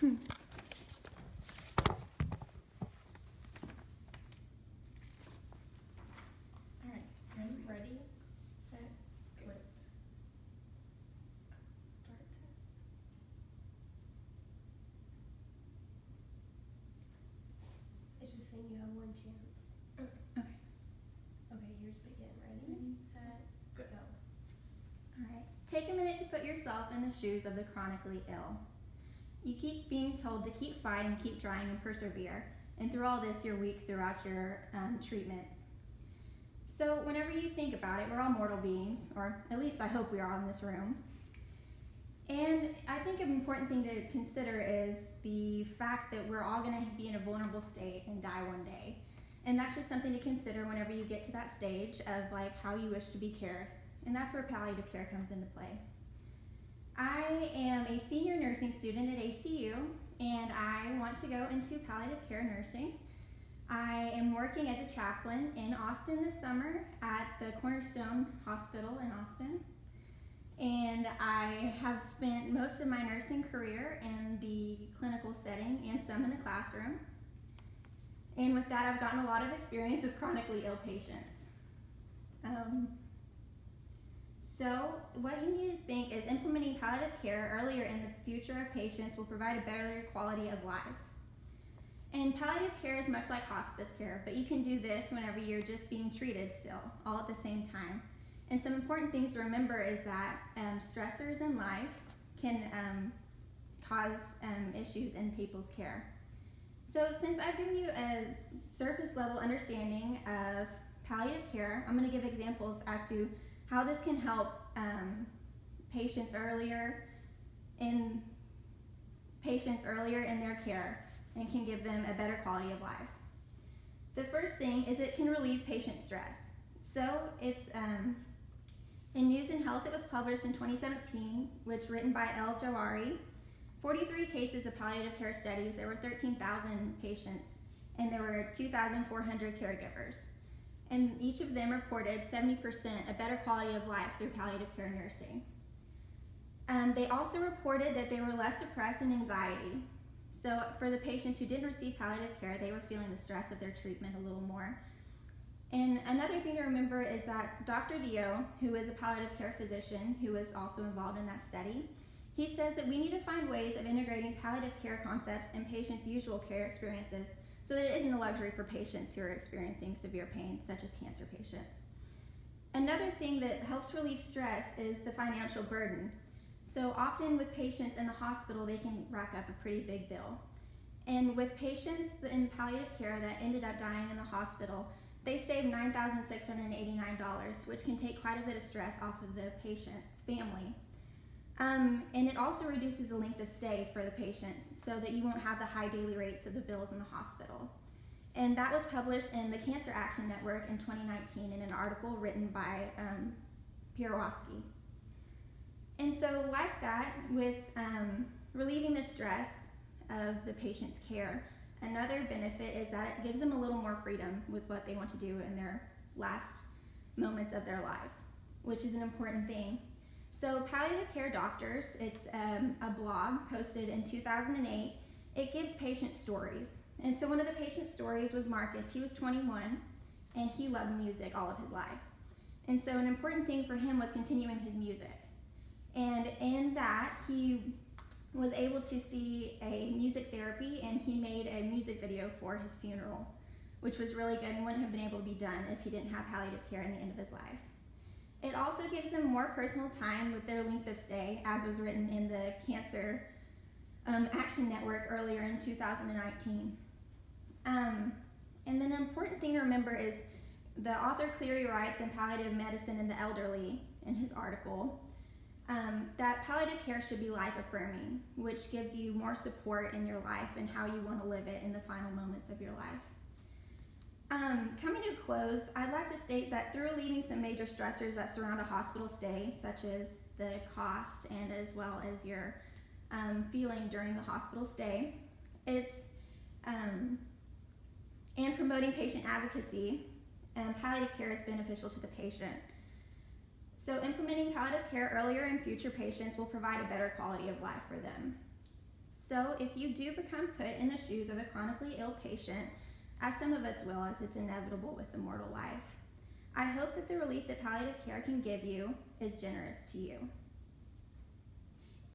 Alright, ready? Set, flipped. Start test. It's just saying you have one chance. Okay. Okay, here's begin. Ready? Ready, Set, go. Alright, take a minute to put yourself in the shoes of the chronically ill. You keep being told to keep fighting, keep trying, and persevere. And through all this, you're weak throughout your treatments. So whenever you think about it, we're all mortal beings, or at least I hope we are in this room. And I think an important thing to consider is the fact that we're all going to be in a vulnerable state and die one day. And that's just something to consider whenever you get to that stage of like how you wish to be cared. And that's where palliative care comes into play. I am a senior nursing student at ACU, and I want to go into palliative care nursing. I am working as a chaplain in Austin this summer at the Cornerstone Hospital in Austin. And I have spent most of my nursing career in the clinical setting and some in the classroom. And with that, I've gotten a lot of experience with chronically ill patients. So what you need to think is implementing palliative care earlier in the future of patients will provide a better quality of life. And palliative care is much like hospice care, but you can do this whenever you're just being treated still, all at the same time. And some important things to remember is that stressors in life can cause issues in people's care. So since I've given you a surface level understanding of palliative care, I'm going to give examples as to how this can help patients earlier in their care and can give them a better quality of life. The first thing is it can relieve patient stress. So it's in News and Health, it was published in 2017, which written by El Jawari. 43 cases of palliative care studies. There were 13,000 patients, and there were 2,400 caregivers. And each of them reported 70% a better quality of life through palliative care nursing. They also reported that they were less depressed and anxiety. So for the patients who didn't receive palliative care, they were feeling the stress of their treatment a little more. And another thing to remember is that Dr. Dio, who is a palliative care physician who was also involved in that study, he says that we need to find ways of integrating palliative care concepts in patients' usual care experiences so that it isn't a luxury for patients who are experiencing severe pain, such as cancer patients. Another thing that helps relieve stress is the financial burden. So often with patients in the hospital, they can rack up a pretty big bill. And with patients in palliative care that ended up dying in the hospital, they saved $9,689, which can take quite a bit of stress off of the patient's family. And it also reduces the length of stay for the patients so that you won't have the high daily rates of the bills in the hospital. And that was published in the Cancer Action Network in 2019 in an article written by Pierowski. And so like that, with relieving the stress of the patient's care, another benefit is that it gives them a little more freedom with what they want to do in their last moments of their life, which is an important thing. So Palliative Care Doctors, it's a blog posted in 2008. It gives patient stories. And so one of the patient stories was Marcus. He was 21 and he loved music all of his life. And so an important thing for him was continuing his music. And in that, he was able to see a music therapy, and he made a music video for his funeral, which was really good and wouldn't have been able to be done if he didn't have palliative care in the end of his life. It also gives them more personal time with their length of stay, as was written in the Cancer Action Network earlier in 2019. And then an important thing to remember is the author Cleary writes in Palliative Medicine in the Elderly in his article that palliative care should be life-affirming, which gives you more support in your life and how you want to live it in the final moments of your life. Coming to a close, I'd like to state that through relieving some major stressors that surround a hospital stay, such as the cost and as well as your feeling during the hospital stay, and promoting patient advocacy, palliative care is beneficial to the patient. So implementing palliative care earlier in future patients will provide a better quality of life for them. So if you do become put in the shoes of a chronically ill patient, as some of us will, as it's inevitable with the mortal life, I hope that the relief that palliative care can give you is generous to you.